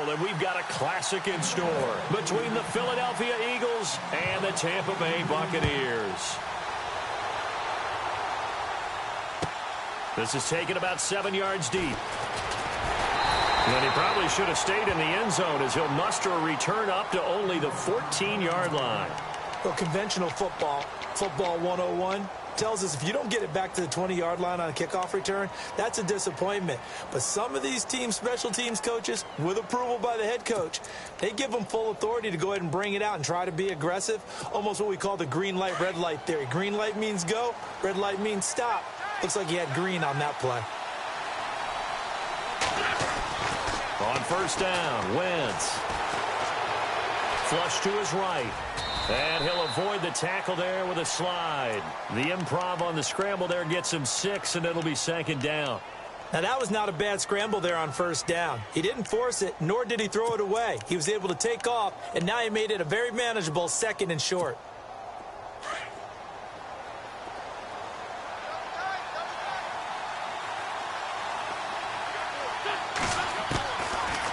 Well, and we've got a classic in store between the Philadelphia Eagles and the Tampa Bay Buccaneers. This is taken about 7 yards deep. And he probably should have stayed in the end zone as he'll muster a return up to only the 14-yard line. Well, conventional football 101, tells us if you don't get it back to the 20-yard line on a kickoff return, that's a disappointment. But some of these teams, special teams coaches, with approval by the head coach, they give them full authority to go ahead and bring it out and try to be aggressive, almost what we call the green light, red light theory. Green light means go, red light means stop. Looks like he had green on that play. On first down, Wentz. Flush to his right. And he'll avoid the tackle there with a slide. The improv on the scramble there gets him 6, and it'll be second down. Now, that was not a bad scramble there on first down. He didn't force it, nor did he throw it away. He was able to take off, and now he made it a very manageable 2nd and short.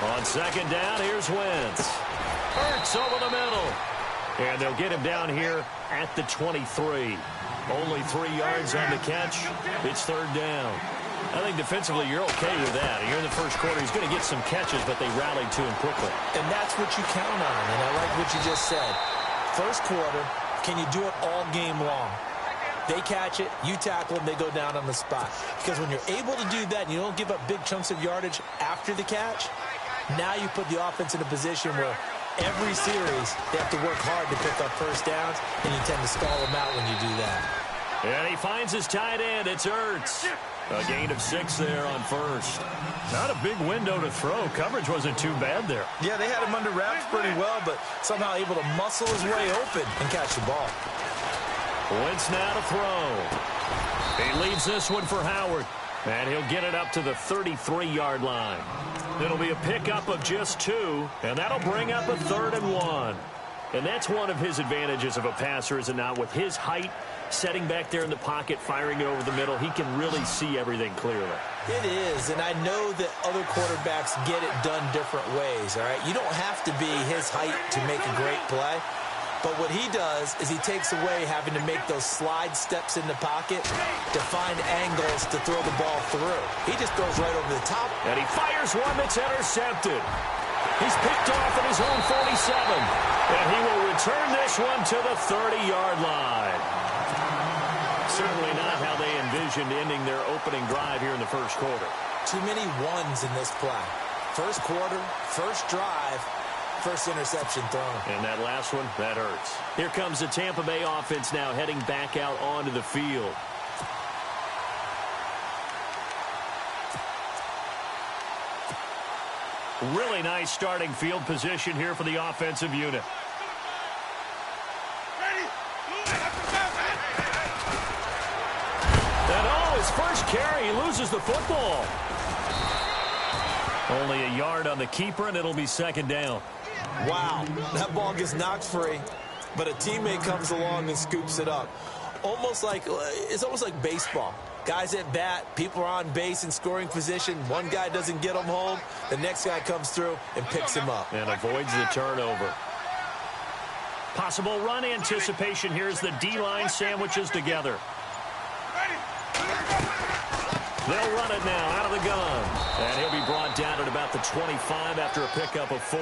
On second down, here's Wentz. Hurts over the middle. And they'll get him down here at the 23. Only 3 yards on the catch. It's third down. I think defensively you're okay with that. Here in the first quarter, he's going to get some catches, but they rallied to him quickly. And that's what you count on, and I like what you just said. First quarter, can you do it all game long? They catch it, you tackle them, they go down on the spot. Because when you're able to do that and you don't give up big chunks of yardage after the catch, now you put the offense in a position where every series they have to work hard to pick up first downs, and you tend to stall them out when you do that. And he finds his tight end. It's Ertz. A gain of 6 there on first. Not a big window to throw. Coverage wasn't too bad there. Yeah, they had him under wraps pretty well, but somehow able to muscle his way open and catch the ball. Wentz now to throw. He leaves this one for Howard. And he'll get it up to the 33-yard line. It'll be a pickup of just 2, and that'll bring up a 3rd and 1. And that's one of his advantages of a passer, is it not? With his height, setting back there in the pocket, firing it over the middle, he can really see everything clearly. It is, and I know that other quarterbacks get it done different ways, all right? You don't have to be his height to make a great play. But what he does is he takes away having to make those slide steps in the pocket to find angles to throw the ball through. He just throws right over the top. And he fires one that's intercepted. He's picked off at his own 47. And he will return this one to the 30-yard line. Certainly not how they envisioned ending their opening drive here in the first quarter. Too many ones in this play. First quarter, first drive, first interception thrown. And that last one, that hurts. Here comes the Tampa Bay offense now heading back out onto the field. Really nice starting field position here for the offensive unit. And oh, his first carry, he loses the football. Only a yard on the keeper, and it'll be second down. Wow, that ball gets knocked free, but a teammate comes along and scoops it up. It's almost like baseball. Guys at bat, people are on base in scoring position. One guy doesn't get him home. The next guy comes through and picks him up. And avoids the turnover. Possible run anticipation here as the D-line sandwiches together. They'll run it now out of the gun. And he'll be brought down at about the 25 after a pickup of 4.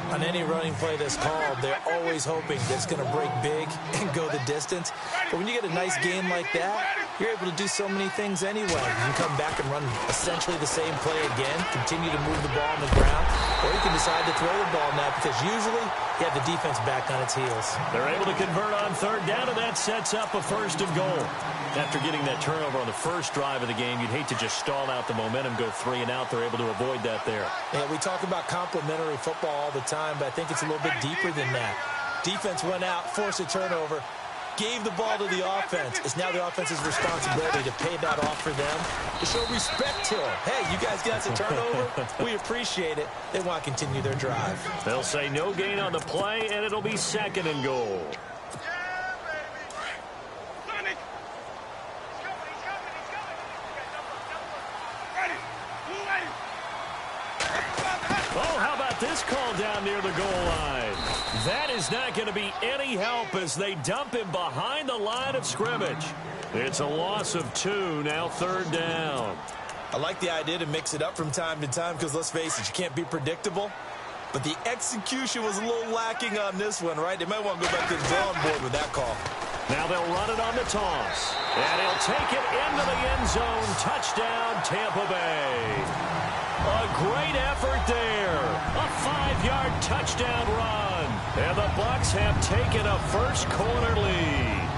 On any running play that's called, they're always hoping that it's going to break big and go the distance. But when you get a nice game like that, you're able to do so many things anyway. You can come back and run essentially the same play again, continue to move the ball on the ground, or you can decide to throw the ball now because usually you have the defense back on its heels. They're able to convert on third down, and that sets up a 1st and goal. After getting that turnover on the first drive of the game, you'd hate to just stall out the momentum, go 3 and out. They're able to avoid that there. Yeah, we talk about complementary football all the time, but I think it's a little bit deeper than that. Defense went out, forced a turnover, gave the ball to the offense. It's now the offense's responsibility to pay that off for them, to show respect to them. Hey, you guys got a turnover? We appreciate it. They want to continue their drive. They'll say no gain on the play, and it'll be 2nd and goal. Oh, about this call down near the goal line? That is not going to be any help as they dump him behind the line of scrimmage. It's a loss of 2, now 3rd down. I like the idea to mix it up from time to time because, let's face it, you can't be predictable. But the execution was a little lacking on this one, right? They might want to go back to the drawing board with that call. Now they'll run it on the toss. And he'll take it into the end zone. Touchdown, Tampa Bay. A great effort there. A 5-yard touchdown run. And the Bucs have taken a first-quarter lead.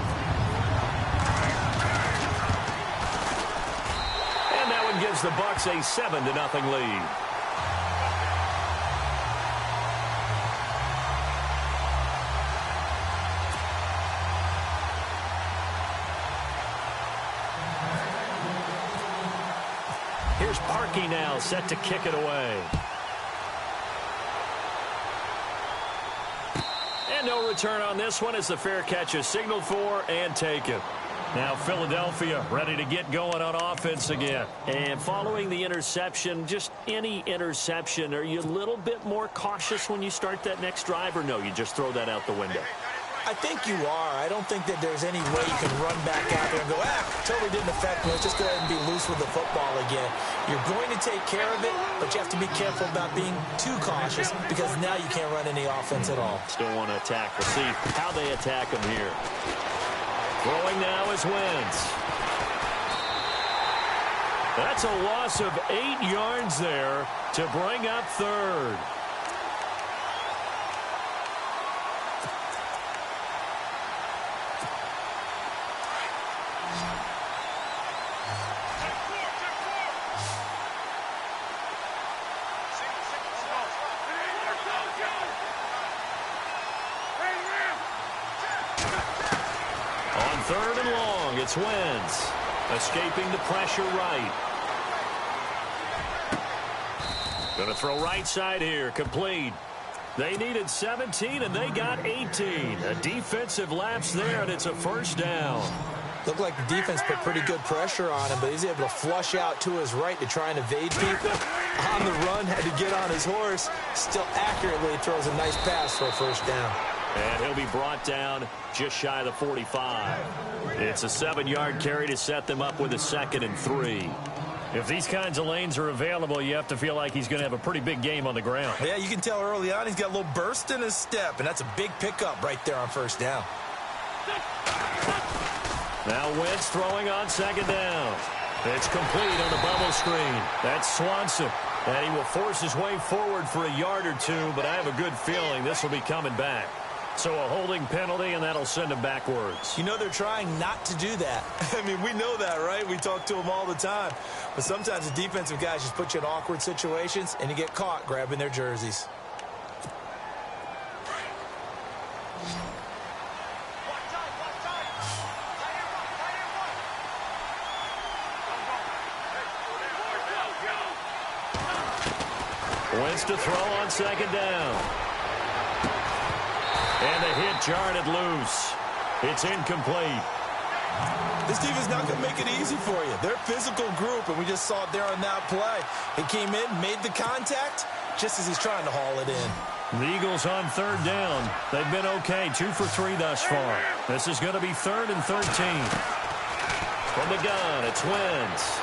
And that one gives the Bucs a 7-0 lead. Here's Parkey now, set to kick it away. And no return on this one as the fair catch is signaled for and taken. Now Philadelphia ready to get going on offense again. And following the interception, just any interception, are you a little bit more cautious when you start that next drive, or no, you just throw that out the window? I think you are. I don't think that there's any way you can run back out there and go, totally didn't affect me. Let's just go ahead and be loose with the football again. You're going to take care of it, but you have to be careful about being too cautious because now you can't run any offense at all. Still want to attack. We'll see how they attack him here. Throwing now is Wentz. That's a loss of 8 yards there to bring up 3rd. On 3rd and long, it's Wentz. Escaping the pressure right. Going to throw right side here. Complete. They needed 17, and they got 18. A defensive lapse there, and it's a 1st down. Looked like the defense put pretty good pressure on him, but he's able to flush out to his right to try and evade people. On the run, had to get on his horse. Still accurately throws a nice pass for a 1st down. And he'll be brought down just shy of the 45. It's a 7-yard carry to set them up with a 2nd and 3. If these kinds of lanes are available, you have to feel like he's going to have a pretty big game on the ground. Yeah, you can tell early on he's got a little burst in his step, and that's a big pickup right there on 1st down. Now Wentz throwing on 2nd down. It's complete on the bubble screen. That's Swanson. And he will force his way forward for a yard or 2, but I have a good feeling this will be coming back. So a holding penalty, and that'll send him backwards. You know they're trying not to do that. I mean, we know that, right? We talk to them all the time. But sometimes the defensive guys just put you in awkward situations, and you get caught grabbing their jerseys. Wentz to throw on 2nd down. And the hit jarred it loose. It's incomplete. This defense is not going to make it easy for you. They're a physical group, and we just saw it there on that play. He came in, made the contact, just as he's trying to haul it in. The Eagles on 3rd down. They've been okay, 2 for 3 thus far. This is going to be 3rd and 13. From the gun, it's Wentz.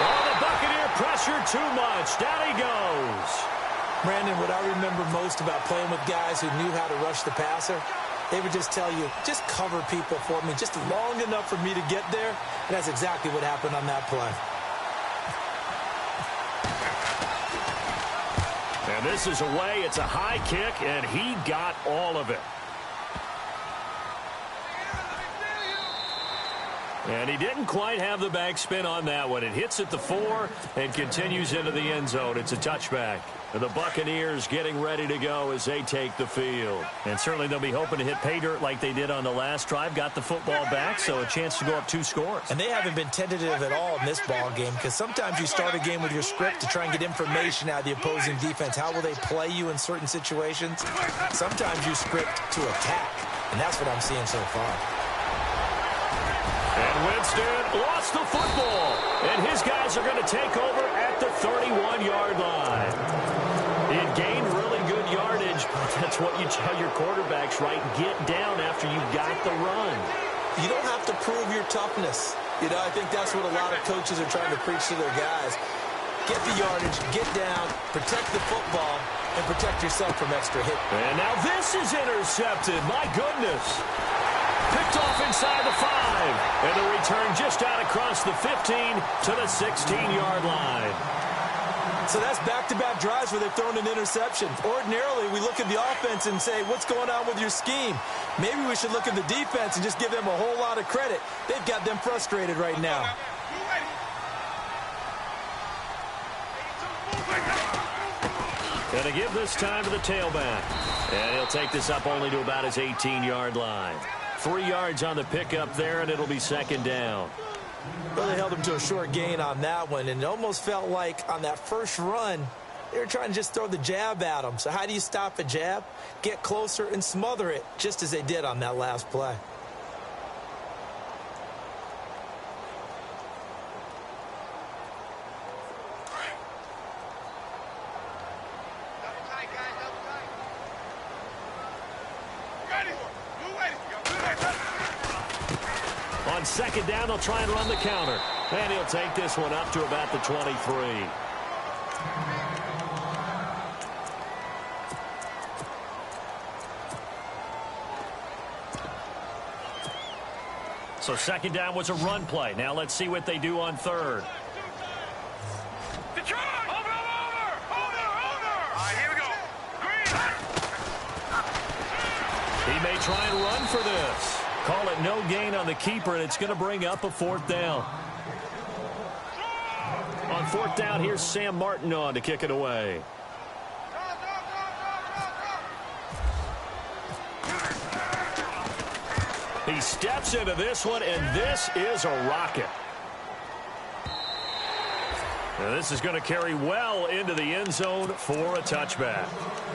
Oh, the Buccaneer pressure too much. Down he goes. Brandon, what I remember most about playing with guys who knew how to rush the passer, they would just tell you, just cover people for me, just long enough for me to get there. And that's exactly what happened on that play. And this is away. It's a high kick, and he got all of it. And he didn't quite have the backspin on that one. It hits at the 4 and continues into the end zone. It's a touchback. And the Buccaneers getting ready to go as they take the field. And certainly they'll be hoping to hit pay dirt like they did on the last drive. Got the football back, so a chance to go up 2 scores. And they haven't been tentative at all in this ball game because sometimes you start a game with your script to try and get information out of the opposing defense. How will they play you in certain situations? Sometimes you script to attack, and that's what I'm seeing so far. And Winston lost the football. And his guys are going to take over at the 31-yard line. It That's what you tell your quarterbacks, right? Get down after you got the run. You don't have to prove your toughness. You know, I think that's what a lot of coaches are trying to preach to their guys. Get the yardage, get down, protect the football, and protect yourself from extra hit. And now this is intercepted. My goodness. Picked off inside the 5. And the return just out across the 15 to the 16-yard line. So that's back-to-back drives where they've thrown an interception. Ordinarily, we look at the offense and say, what's going on with your scheme? Maybe we should look at the defense and just give them a whole lot of credit. They've got them frustrated right now. Going to give this time to the tailback. And he'll take this up only to about his 18-yard line. 3 yards on the pickup there, and it'll be second down. Well, they held him to a short gain on that one, and it almost felt like on that first run, they were trying to just throw the jab at him. So how do you stop a jab? Get closer and smother it, just as they did on that last play. On second down, they'll try and run the counter. And he'll take this one up to about the 23. So second down was a run play. Now let's see what they do on third. He may try and run for this. Call it no gain on the keeper, and it's going to bring up a fourth down. On fourth down, here's Sam Martin on to kick it away. He steps into this one, and this is a rocket. Now this is going to carry well into the end zone for a touchback.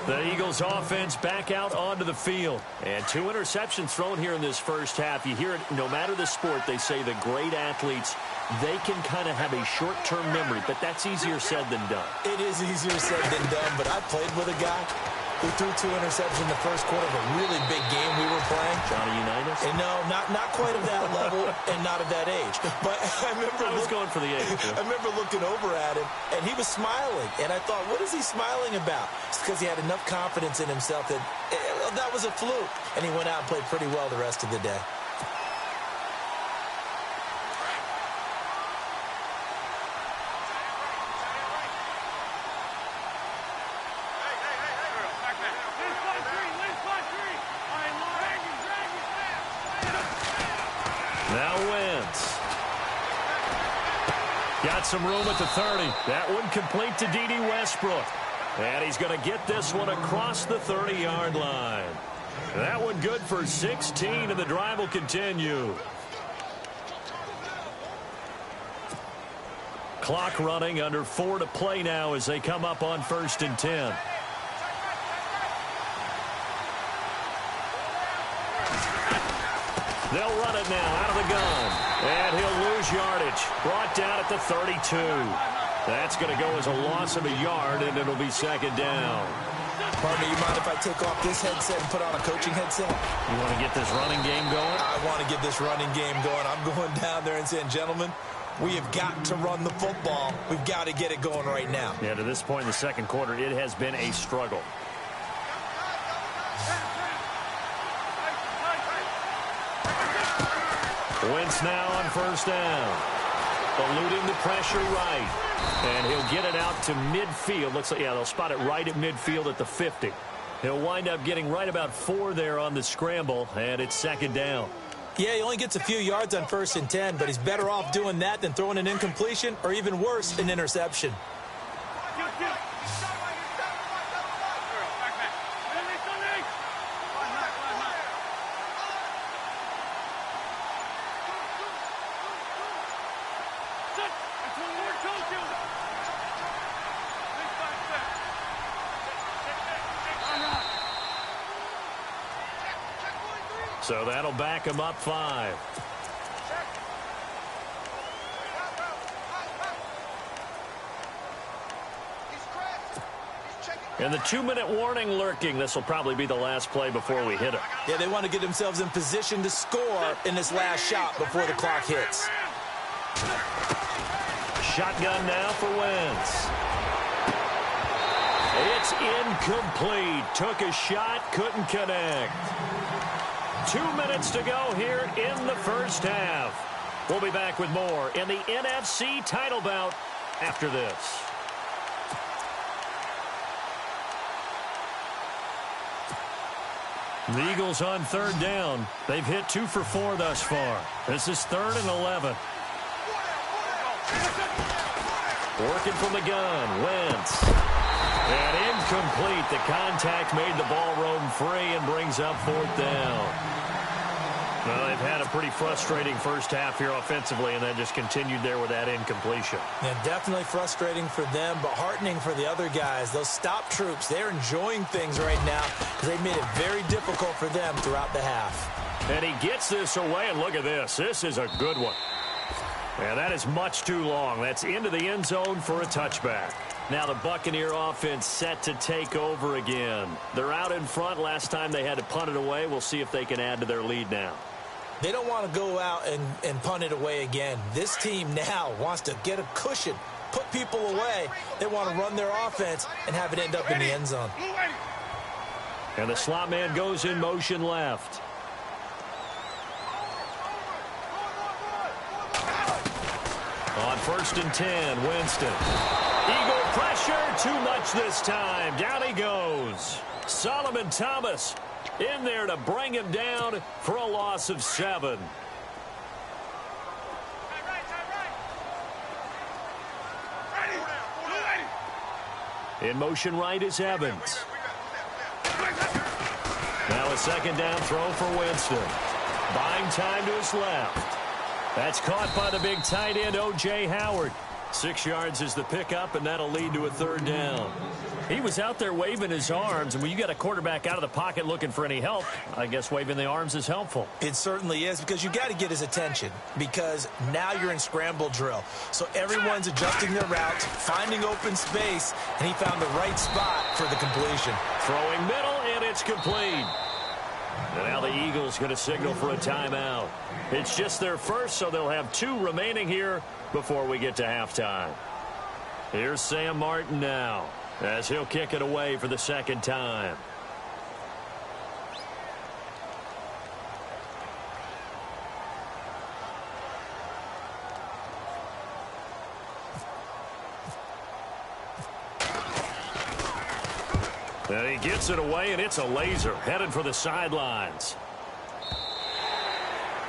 The Eagles offense back out onto the field. And 2 interceptions thrown here in this first half. You hear it, no matter the sport, they say the great athletes, they can kind of have a short-term memory, but that's easier said than done. It is easier said than done, but I played with a guy who threw 2 interceptions in the first quarter of a really big game we were playing. Johnny Unitas? And no, not quite of that level and not of that age. But I remember I was going for the age. Yeah. I remember looking over at him, and he was smiling. And I thought, what is he smiling about? It's because he had enough confidence in himself that that was a fluke. And he went out and played pretty well the rest of the day. Now Wentz. Got some room at the 30. That one complete to D.D. Westbrook. And he's going to get this one across the 30-yard line. That one good for 16, and the drive will continue. Clock running, under 4 to play now as they come up on 1st and 10. They'll run it now out of the gun. And he'll lose yardage. Brought down at the 32. That's going to go as a loss of a yard, and it'll be second down. Pardon me, you mind if I take off this headset and put on a coaching headset? You want to get this running game going? I want to get this running game going. I'm going down there and saying, gentlemen, we have got to run the football. We've got to get it going right now. Yeah, to this point in the second quarter, it has been a struggle. Wentz now on first down. Eluding the pressure right. And he'll get it out to midfield. Looks like, yeah, they'll spot it right at midfield at the 50. He'll wind up getting right about 4 there on the scramble, and it's second down. Yeah, he only gets a few yards on 1st and 10, but he's better off doing that than throwing an incompletion or even worse, an interception. So that'll back him up 5. And the 2-minute warning lurking. This will probably be the last play before we hit it. Yeah, they want to get themselves in position to score in this last shot before the clock hits. Shotgun now for Wentz. It's incomplete. Took a shot, couldn't connect. 2 minutes to go here in the first half. We'll be back with more in the NFC title bout after this. The Eagles on third down. They've hit 2 for 4 thus far. This is 3rd and 11. Working from the gun, Wentz. And incomplete. The contact made the ball roam free and brings up 4th down. Well, they've had a pretty frustrating first half here offensively, and then just continued there with that incompletion. Yeah, definitely frustrating for them, but heartening for the other guys. Those stop troops, they're enjoying things right now because they've made it very difficult for them throughout the half. And he gets this away, and look at this. This is a good one. Yeah, that is much too long. That's into the end zone for a touchback. Now the Buccaneer offense set to take over again. They're out in front. Last time they had to punt it away. We'll see if they can add to their lead now. They don't want to go out and punt it away again. This team now wants to get a cushion, put people away. They want to run their offense and have it end up in the end zone. And the slot man goes in motion left. On 1st and 10, Winston. Eagle pressure, too much this time. Down he goes. Solomon Thomas in there to bring him down for a loss of 7. In motion right is Evans. Now a 2nd down throw for Winston. Buying time to his left. That's caught by the big tight end, O.J. Howard. 6 yards is the pickup, and that'll lead to a 3rd down. He was out there waving his arms, and when you got a quarterback out of the pocket looking for any help, I guess waving the arms is helpful. It certainly is, because you got to get his attention, because now you're in scramble drill. So everyone's adjusting their routes, finding open space, and he found the right spot for the completion. Throwing middle, and it's complete. And now the Eagles going to signal for a timeout. It's just their first, so they'll have 2 remaining here before we get to halftime. Here's Sam Martin now, as he'll kick it away for the 2nd time. And he gets it away, and it's a laser headed for the sidelines.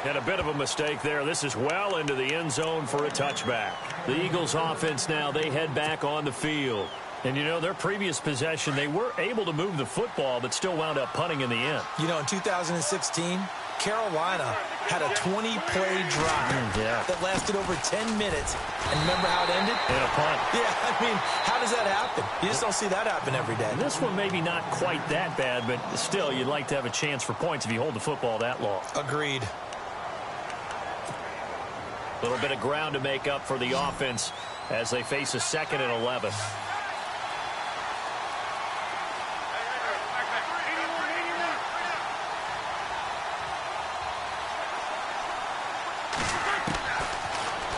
And a bit of a mistake there. This is well into the end zone for a touchback. The Eagles offense now, they head back on the field. And, you know, their previous possession, they were able to move the football, but still wound up punting in the end. You know, in 2016, Carolina had a 20-play drive that lasted over 10 minutes. And remember how it ended? In a punt. Yeah, I mean, how does that happen? You just don't see that happen every day. And this one maybe not quite that bad, but still, you'd like to have a chance for points if you hold the football that long. Agreed. A little bit of ground to make up for the offense as they face a 2nd and 11.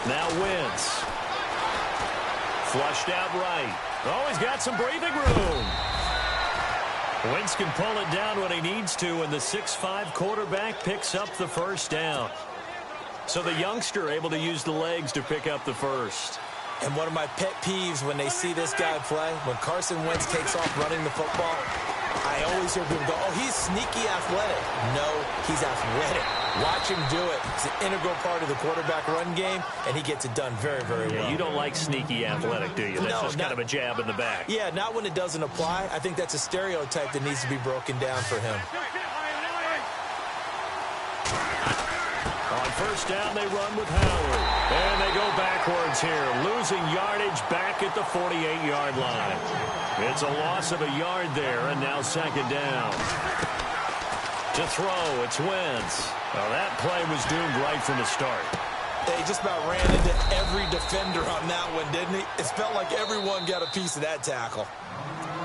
Now Wentz. Flushed out right. Oh, he's got some breathing room. Wentz can pull it down when he needs to, and the 6'5" quarterback picks up the 1st down. So the youngster able to use the legs to pick up the 1st. And one of my pet peeves when they see this guy play, when Carson Wentz takes off running the football, I always hear people go, oh, he's sneaky athletic. No, he's athletic. Watch him do it. It's an integral part of the quarterback run game, and he gets it done very, very well. You don't like sneaky athletic, do you? That's just kind of a jab in the back. Yeah, not when it doesn't apply. I think that's a stereotype that needs to be broken down for him. On 1st down, they run with Howard. And they go backwards here, losing yardage back at the 48-yard line. It's a loss of a yard there, and now 2nd down. To throw, it's Wentz. Well, that play was doomed right from the start. They just about ran into every defender on that one, didn't he? It felt like everyone got a piece of that tackle.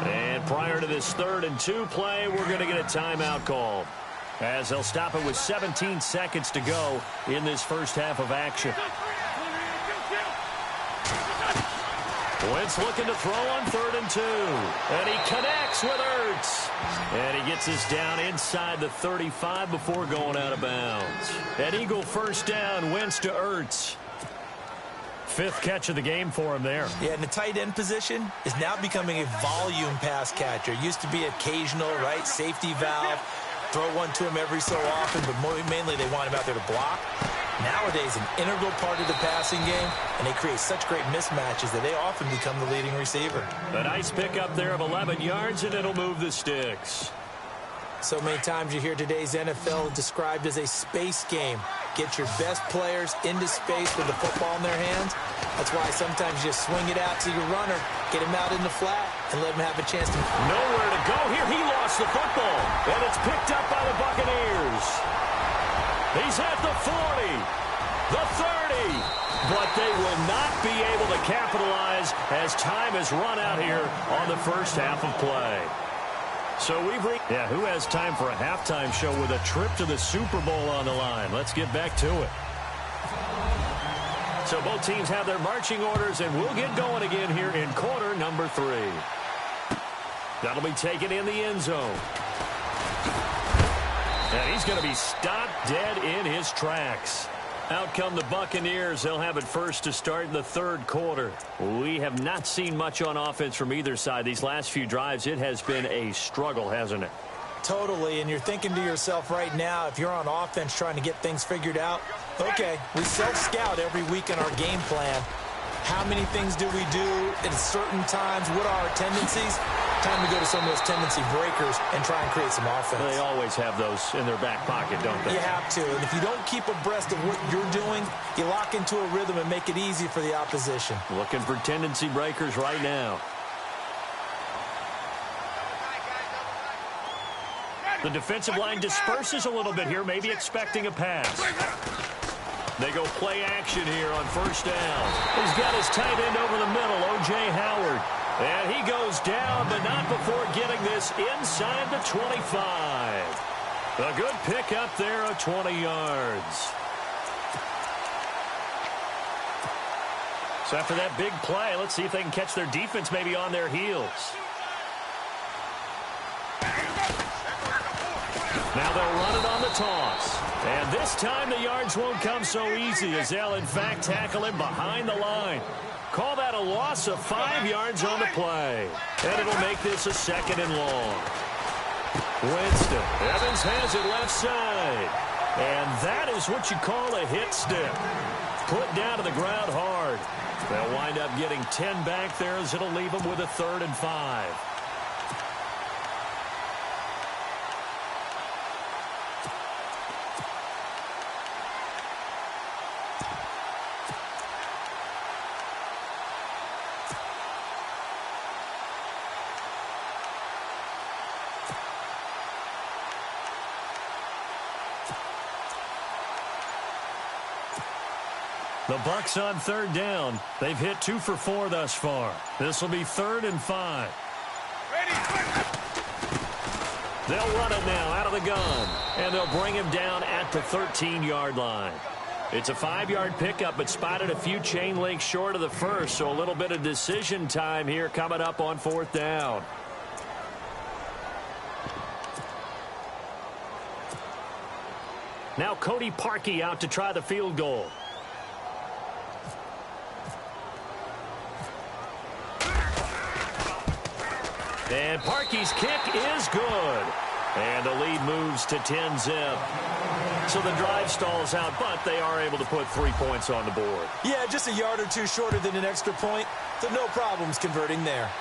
And Prior to this 3rd and 2 play, we're going to get a timeout called, as they'll stop it with 17 seconds to go in this first half of action. Wentz looking to throw on 3rd and 2. And he connects with Ertz. And he gets us down inside the 35 before going out of bounds. An Eagle first down, Wentz to Ertz. 5th catch of the game for him there. Yeah, and the tight end position is now becoming a volume pass catcher. It used to be occasional, right, safety valve. Throw one to him every so often, but mainly they want him out there to block. Nowadays, an integral part of the passing game, and they create such great mismatches that they often become the leading receiver. A nice pickup there of 11 yards, and it'll move the sticks. So many times you hear today's NFL described as a space game. Get your best players into space with the football in their hands. That's why sometimes you just swing it out to your runner, get him out in the flat, and let him have a chance to... Nowhere to go here. He lost the football, and it's picked up by the Buccaneers. He's at the 40, the 30, but they will not be able to capitalize as time has run out here on the first half of play. So we've reached... Yeah, who has time for a halftime show with a trip to the Super Bowl on the line? Let's get back to it. So both teams have their marching orders, and we'll get going again here in quarter number 3. That'll be taken in the end zone. And he's going to be stopped dead in his tracks. Out come the Buccaneers. They'll have it first to start in the 3rd quarter. We have not seen much on offense from either side. These last few drives, it has been a struggle, hasn't it? Totally, and you're thinking to yourself right now, if you're on offense trying to get things figured out, okay, we self-scout every week in our game plan. How many things do we do at certain times? What are our tendencies? Time to go to some of those tendency breakers and try and create some offense. They always have those in their back pocket, don't they? You have to. And if you don't keep abreast of what you're doing, you lock into a rhythm and make it easy for the opposition. Looking for tendency breakers right now. The defensive line disperses a little bit here, maybe expecting a pass. They go play action here on first down. He's got his tight end over the middle, O.J. Howard. And he goes down, but not before getting this inside the 25. A good pickup there of 20 yards. So after that big play, let's see if they can catch their defense maybe on their heels. Now they'll run it on the toss. And this time the yards won't come so easy as they'll, in fact, tackle him behind the line. Call that a loss of 5 yards on the play. And it'll make this a 2nd and long. Winston. Evans has it left side. And that is what you call a hit stick. Put down to the ground hard. They'll wind up getting 10 back there as it'll leave them with a 3rd and 5. The Bucs on 3rd down. They've hit 2 for 4 thus far. This will be 3rd and 5. They'll run it now out of the gun. And they'll bring him down at the 13-yard line. It's a 5-yard pickup, but spotted a few chain links short of the first, so a little bit of decision time here coming up on 4th down. Now Cody Parkey out to try the field goal. And Parkey's kick is good. And the lead moves to 10-zip. So the drive stalls out, but they are able to put 3 points on the board. Yeah, just a yard or two shorter than an extra point, so no problems converting there.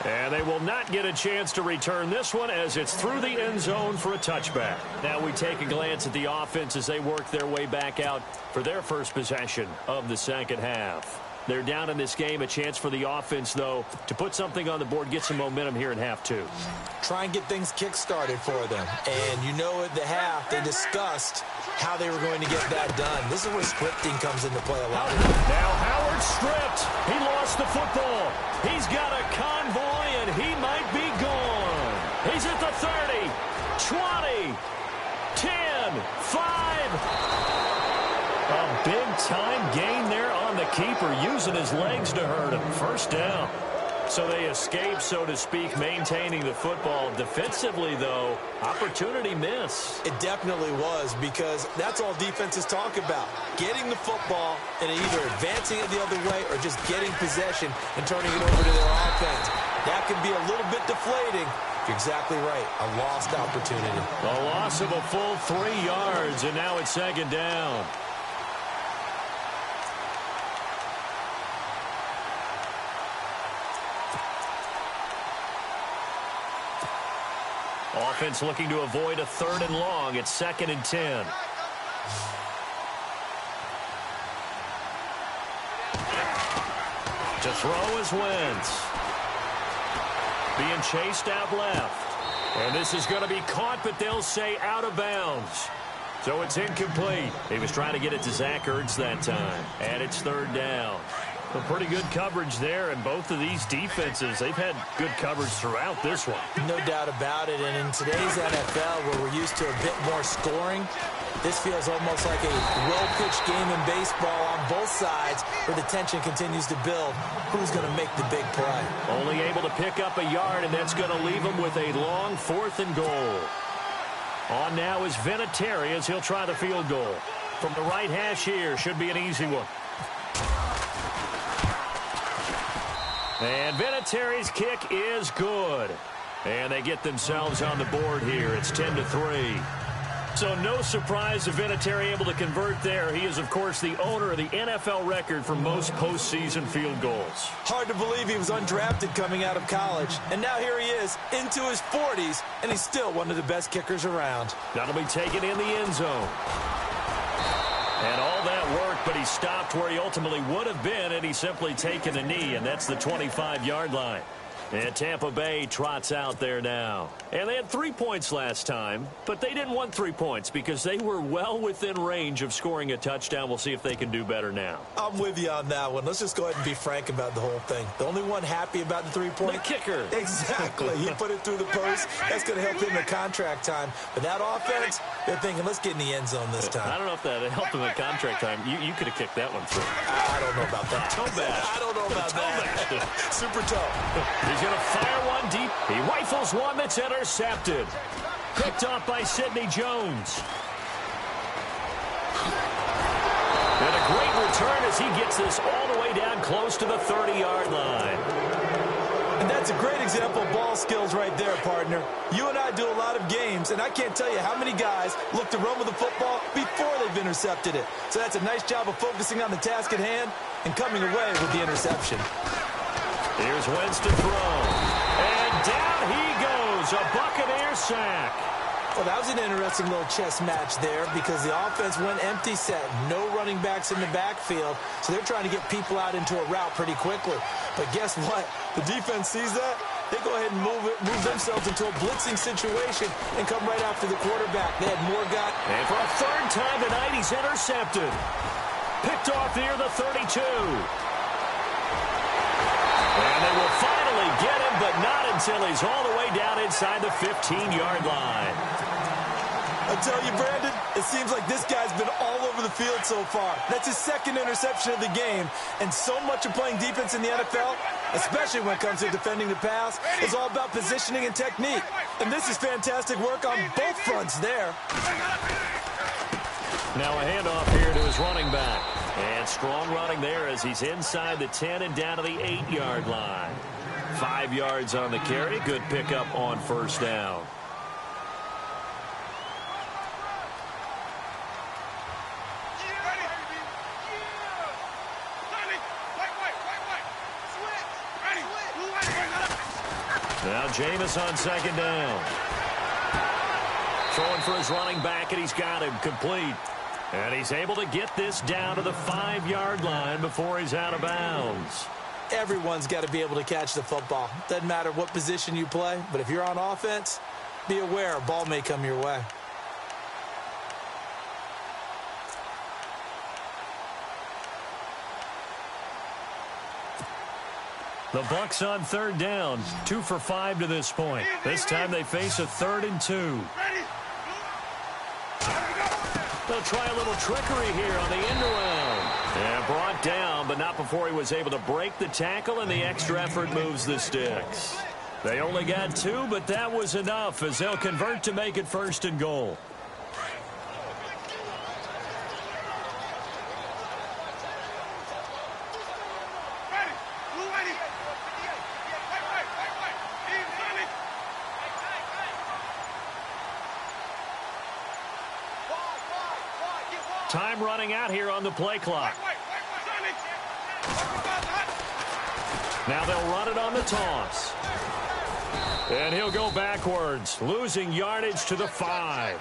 And they will not get a chance to return this one as it's through the end zone for a touchback. Now we take a glance at the offense as they work their way back out for their first possession of the 2nd half. They're down in this game. A chance for the offense, though, to put something on the board, get some momentum here in half 2. Try and get things kick-started for them. And you know at the half, they discussed how they were going to get that done. This is where scripting comes into play a lot. Now Howard stripped. He lost the football. He's got a convoy, and he might be gone. He's at the 30, 20, 10, 5. A big-time gain there on the keeper, using his legs to hurt him. First down. So they escape, so to speak, maintaining the football. Defensively, though, opportunity miss. It definitely was, because that's all defenses talk about. Getting the football and either advancing it the other way or just getting possession and turning it over to their offense. That can be a little bit deflating. You're exactly right. A lost opportunity. A loss of a full 3 yards, and now it's second down. Offense looking to avoid a 3rd and long. It's 2nd and 10. To throw is Wentz. Being chased out left. And this is going to be caught, but they'll say out of bounds. So it's incomplete. He was trying to get it to Zach Ertz that time. And it's 3rd down. A pretty good coverage there, and both of these defenses, they've had good coverage throughout this one. No doubt about it, and in today's NFL, where we're used to a bit more scoring, this feels almost like a well-pitched game in baseball on both sides, where the tension continues to build. Who's going to make the big play? Only able to pick up a yard, and that's going to leave him with a long 4th and goal. On now is Vinatieri as he'll try the field goal. From the right hash here, should be an easy one. And Vinatieri's kick is good. And they get themselves on the board here. It's 10-3. So no surprise if Vinatieri able to convert there. He is, of course, the owner of the NFL record for most postseason field goals. Hard to believe he was undrafted coming out of college. And now here he is into his 40s, and he's still one of the best kickers around. That'll be taken in the end zone. And all that worked, but he stopped where he ultimately would have been, and he's simply taken a knee, and that's the 25-yard line. And Tampa Bay trots out there now. And they had 3 points last time, but they didn't want 3 points because they were well within range of scoring a touchdown. We'll see if they can do better now. I'm with you on that one. Let's just go ahead and be frank about the whole thing. The only one happy about the 3-point? The kicker. Exactly. He put it through the post. That's going to help him in contract time. But that offense, they're thinking, let's get in the end zone this time. I don't know if that helped him in contract time. You could have kicked that one through. I don't know about that. Toe bash. I don't know about that. Super toe. He's going to fire one deep. He rifles one that's intercepted. Picked off by Sidney Jones. And a great return as he gets this all the way down close to the 30-yard line. And that's a great example of ball skills right there, partner. You and I do a lot of games, and I can't tell you how many guys look to run with the football before they've intercepted it. So that's a nice job of focusing on the task at hand and coming away with the interception. Here's Wentz to throw. And down he goes. A Buccaneer sack. Well, that was an interesting little chess match there because the offense went empty set. No running backs in the backfield, so they're trying to get people out into a route pretty quickly. But guess what? The defense sees that. They go ahead and move themselves into a blitzing situation and come right after the quarterback. They had more guys. And for a 3rd time tonight, he's intercepted. Picked off near the 32. And they will finally get him, but not until he's all the way down inside the 15-yard line. I tell you, Brandon, it seems like this guy's been all over the field so far. That's his 2nd interception of the game. And so much of playing defense in the NFL, especially when it comes to defending the pass, is all about positioning and technique. And this is fantastic work on both fronts there. Now a handoff here to his running back. And strong running there as he's inside the 10 and down to the 8-yard line. 5 yards on the carry. Good pickup on 1st down. Now Jameis on 2nd down. Throwing for his running back, and he's got him complete. And he's able to get this down to the 5-yard line before he's out of bounds. Everyone's got to be able to catch the football. Doesn't matter what position you play, but if you're on offense, be aware a ball may come your way. The Bucs on third down, 2 for 5 to this point. This time they face a 3rd and 2. They'll try a little trickery here on the end around. And brought down, but not before he was able to break the tackle, and the extra effort moves the sticks. They only got 2, but that was enough as they'll convert to make it 1st and goal. Time running out here on the play clock. Now they'll run it on the toss. And he'll go backwards, losing yardage to the 5.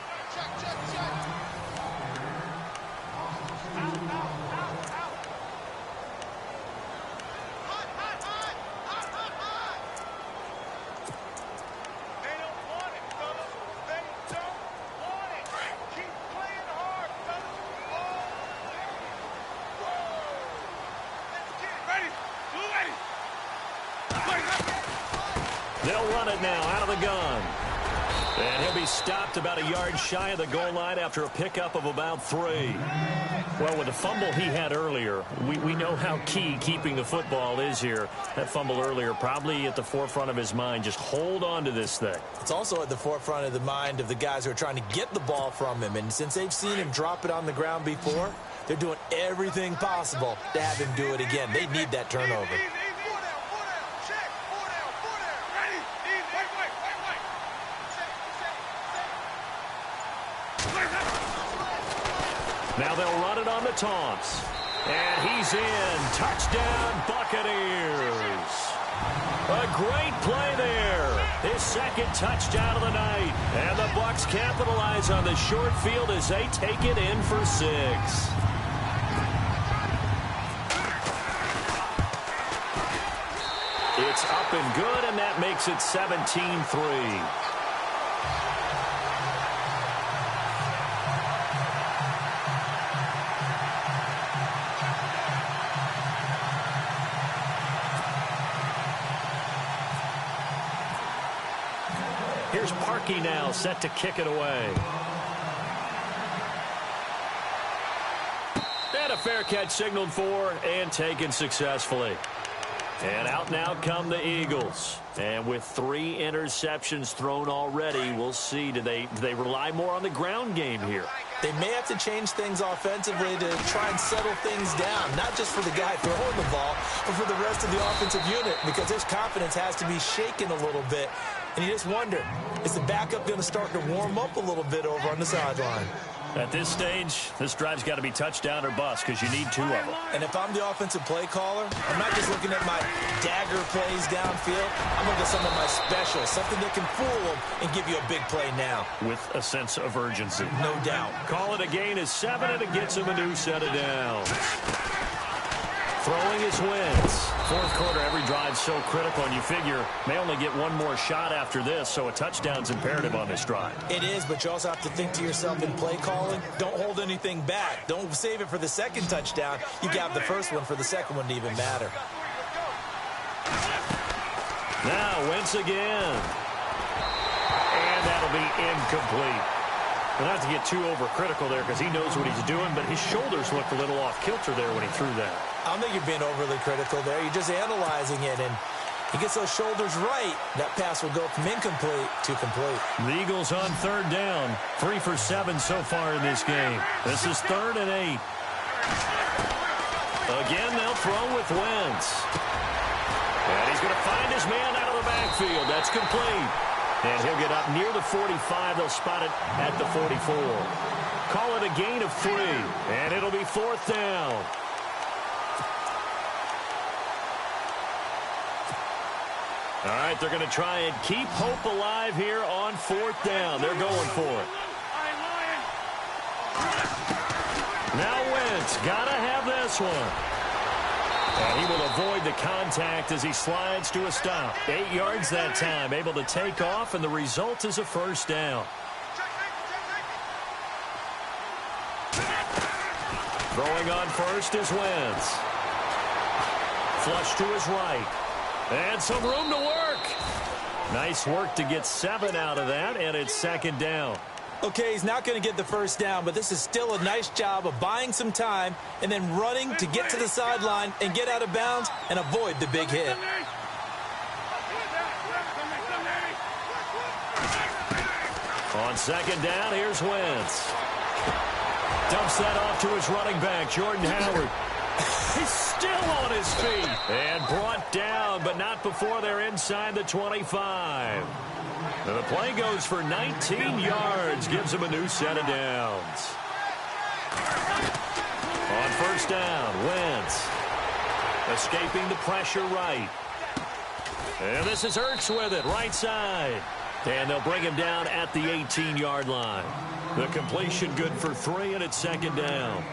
They'll run it now out of the gun. And he'll be stopped about a yard shy of the goal line after a pickup of about 3. Well, with the fumble he had earlier, we know how key keeping the football is here. That fumble earlier probably at the forefront of his mind. Just hold on to this thing. It's also at the forefront of the mind of the guys who are trying to get the ball from him. And since they've seen him drop it on the ground before, they're doing everything possible to have him do it again. They need that turnover. Now they'll run it on the toss. And he's in. Touchdown, Buccaneers. A great play there. His 2nd touchdown of the night. And the Bucs capitalize on the short field as they take it in for 6. It's up and good, and that makes it 17-3. Here's Parkey now, set to kick it away. And a fair catch signaled for and taken successfully. And out now come the Eagles. And with 3 interceptions thrown already, we'll see. Do they rely more on the ground game here? They may have to change things offensively to try and settle things down, not just for the guy throwing the ball, but for the rest of the offensive unit, because his confidence has to be shaken a little bit. And you just wonder, is the backup going to start to warm up a little bit over on the sideline? At this stage, this drive's got to be touchdown or bust because you need 2 of them. And if I'm the offensive play caller, I'm not just looking at my dagger plays downfield. I'm looking at some of my specials, something that can fool them and give you a big play now. With a sense of urgency. No doubt. Call it a gain of 7, and it gets him a new set of downs. Throwing his Wentz. 4th quarter, every drive's so critical, and you figure may only get 1 more shot after this, so a touchdown's imperative on this drive. It is, but you also have to think to yourself in play calling, don't hold anything back. Don't save it for the 2nd touchdown. You got the 1st one for the 2nd one to even matter. Now, Wentz again. And that'll be incomplete. We'll have to get too overcritical there because he knows what he's doing, but his shoulders looked a little off kilter there when he threw that. I don't think you're being overly critical there. You're just analyzing it, and he gets those shoulders right. That pass will go from incomplete to complete. The Eagles on 3rd down. 3 for 7 so far in this game. This is 3rd and 8. Again, they'll throw with Wentz. And he's going to find his man out of the backfield. That's complete. And he'll get up near the 45. They'll spot it at the 44. Call it a gain of 3. And it'll be 4th down. All right, they're going to try and keep hope alive here on 4th down. They're going for it. Now Wentz, got to have this one. And he will avoid the contact as he slides to a stop. 8 yards that time, able to take off, and the result is a 1st down. Throwing on first is Wentz. Flush to his right. And some room to work. Nice work to get 7 out of that, and it's second down. Okay, he's not going to get the first down, but this is still a nice job of buying some time and then running to get to the sideline and get out of bounds and avoid the big hit. On second down, here's Wentz. Dumps that off to his running back, Jordan Howard. He's still on his feet. And brought down, but not before they're inside the 25. And the play goes for 19 yards, gives him a new set of downs. On first down, Wentz. Escaping the pressure right. And this is Ertz with it, right side. And they'll bring him down at the 18-yard line. The completion good for 3, and it's second down.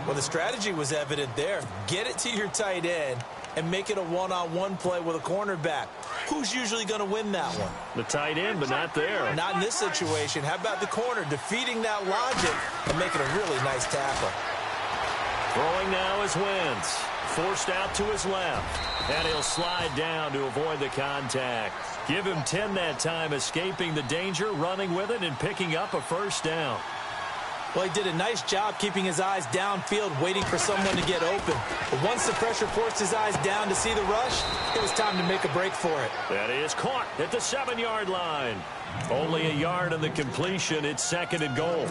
Well, the strategy was evident there. Get it to your tight end and make it a one-on-one play with a cornerback. Who's usually going to win that one? The tight end, but not there. Not in this situation. How about the corner defeating that logic and making a really nice tackle? Throwing now is Wentz. Forced out to his left. And he'll slide down to avoid the contact. Give him 10 that time, escaping the danger, running with it, and picking up a first down. Well, he did a nice job keeping his eyes downfield, waiting for someone to get open. But once the pressure forced his eyes down to see the rush, it was time to make a break for it. That is caught at the 7-yard line. Only a yard on the completion. It's second and goal.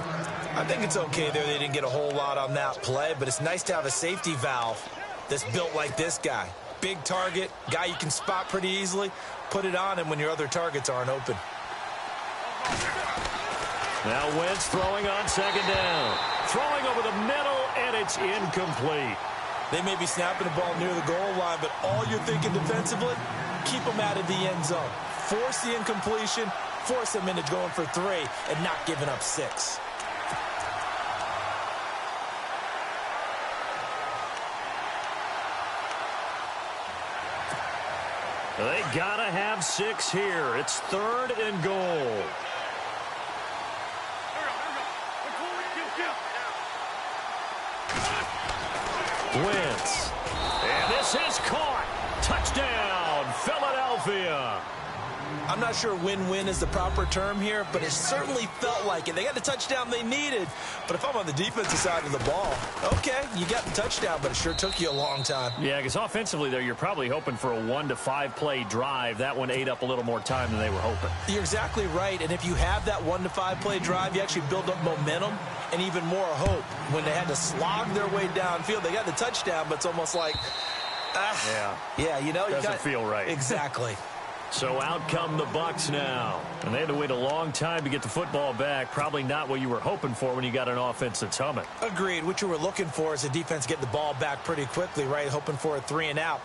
I think it's okay there. They didn't get a whole lot on that play, but it's nice to have a safety valve that's built like this guy. Big target, guy you can spot pretty easily. Put it on him when your other targets aren't open. Now Wentz throwing on second down. Throwing over the middle, and it's incomplete. They may be snapping the ball near the goal line, but all you're thinking defensively, keep them out of the end zone. Force the incompletion, force them into going for 3, and not giving up 6. They gotta have 6 here. It's third and goal. Wentz. And this is caught. Touchdown, Philadelphia. I'm not sure win-win is the proper term here, but it certainly felt like it. They got the touchdown they needed, but if I'm on the defensive side of the ball, okay, you got the touchdown, but it sure took you a long time. Yeah, because offensively there, you're probably hoping for a 1 to 5 play drive. That one ate up a little more time than they were hoping. You're exactly right, and if you have that 1 to 5 play drive, you actually build up momentum and even more hope. When they had to slog their way downfield, they got the touchdown, but it's almost like, yeah, you know, doesn't feel right. Exactly. So out come the Bucs now. And they had to wait a long time to get the football back. Probably not what you were hoping for when you got an offense that's humming. Agreed. What you were looking for is the defense getting the ball back pretty quickly, right? Hoping for a 3 and out.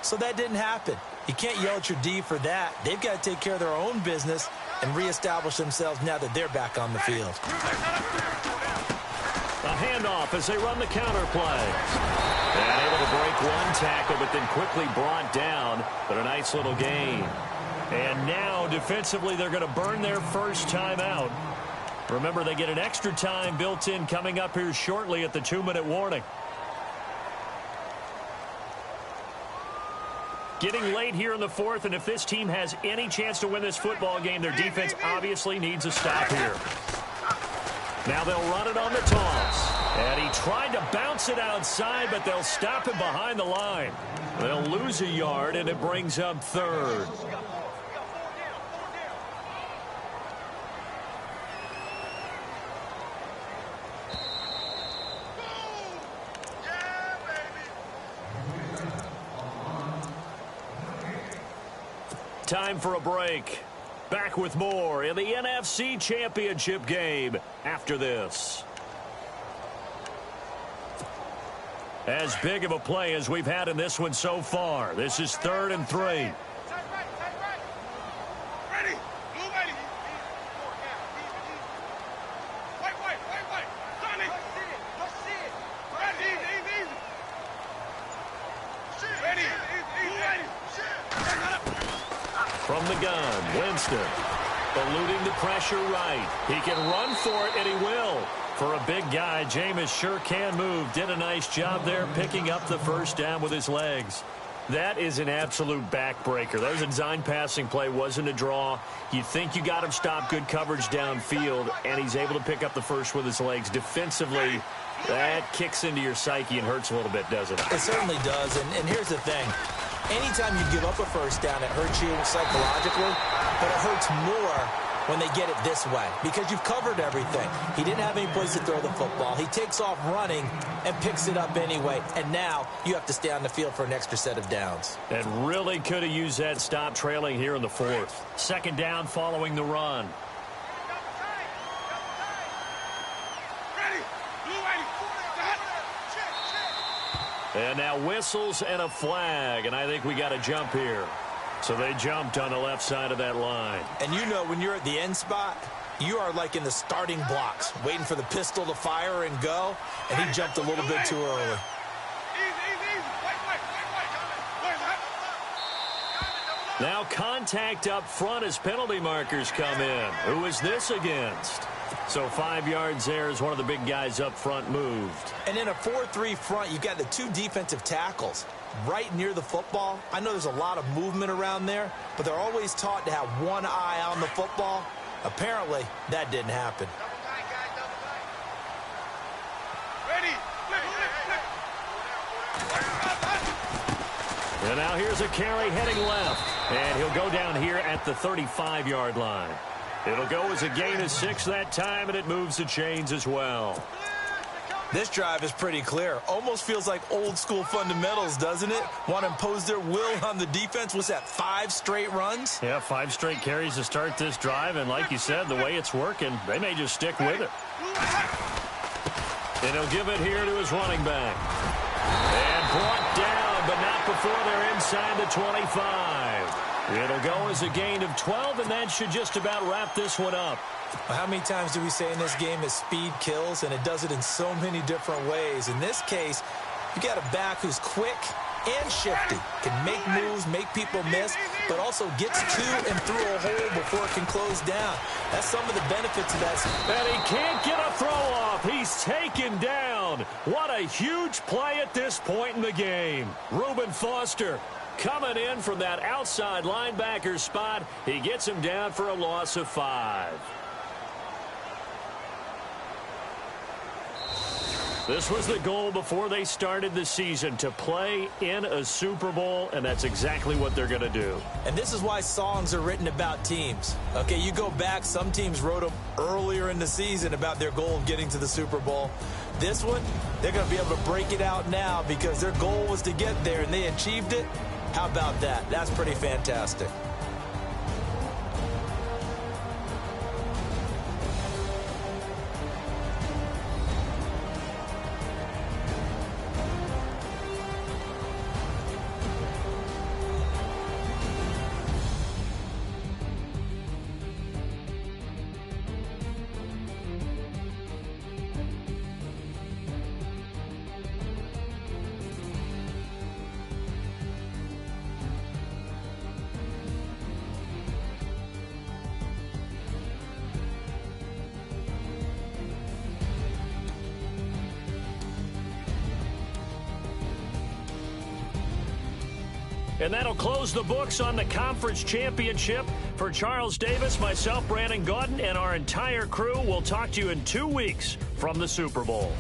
So that didn't happen. You can't yell at your D for that. They've got to take care of their own business and reestablish themselves now that they're back on the field. A handoff as they run the counter play. And able to break one tackle, but then quickly brought down. But a nice little gain. And now, defensively, they're going to burn their first time out. Remember, they get an extra time built in coming up here shortly at the 2-minute warning. Getting late here in the 4th, and if this team has any chance to win this football game, their defense obviously needs a stop here. Now they'll run it on the toss. And he tried to bounce it outside, but they'll stop him behind the line. They'll lose a yard, and it brings up third. Time for a break. Back with more in the NFC Championship game after this. As big of a play as we've had in this one so far. This is 3rd and 3. From the gun, Winston, eluding the pressure right. He can run for it, and he will. For a big guy, Jameis sure can move. Did a nice job there picking up the first down with his legs. That is an absolute backbreaker. That was a design passing play, wasn't a draw. You think you got him stopped, good coverage downfield, and he's able to pick up the first with his legs. Defensively, that kicks into your psyche and hurts a little bit, doesn't it? It certainly does, and here's the thing. Anytime you give up a first down, it hurts you psychologically, but it hurts more when they get it this way because you've covered everything. He didn't have any place to throw the football. He takes off running and picks it up anyway, and now you have to stay on the field for an extra set of downs. And really could have used that stop trailing here in the fourth. Second down following the run. And now whistles and a flag, and I think we got a jump here. So they jumped on the left side of that line. And you know when you're at the end spot, you are like in the starting blocks, waiting for the pistol to fire and go, and he jumped a little bit too early. Now contact up front as penalty markers come in. Who is this against? So 5 yards there as one of the big guys up front moved. And in a 4-3 front, you've got the two defensive tackles right near the football. I know there's a lot of movement around there, but they're always taught to have one eye on the football. Apparently, that didn't happen. And now here's a carry heading left. And he'll go down here at the 35-yard line. It'll go as a gain of 6 that time, and it moves the chains as well. This drive is pretty clear. Almost feels like old school fundamentals, doesn't it? Want to impose their will on the defense. Was that 5 straight runs? Yeah, 5 straight carries to start this drive, and like you said, the way it's working, they may just stick with it. And he'll give it here to his running back. And brought down, but not before they're inside the 25. It'll go as a gain of 12, and that should just about wrap this one up. Well, how many times do we say in this game that speed kills, and it does it in so many different ways? In this case, you got a back who's quick and shifty, can make moves, make people miss, but also gets to and through a hole before it can close down. That's some of the benefits of that. And he can't get a throw off. He's taken down. What a huge play at this point in the game. Reuben Foster coming in from that outside linebacker spot. He gets him down for a loss of 5. This was the goal before they started the season, to play in a Super Bowl, and that's exactly what they're going to do. And this is why songs are written about teams. Okay, you go back, some teams wrote them earlier in the season about their goal of getting to the Super Bowl. This one, they're going to be able to break it out now because their goal was to get there, and they achieved it. How about that? That's pretty fantastic. And that'll close the books on the conference championship. For Charles Davis, myself, Brandon Gaudin, and our entire crew, we'll talk to you in 2 weeks from the Super Bowl.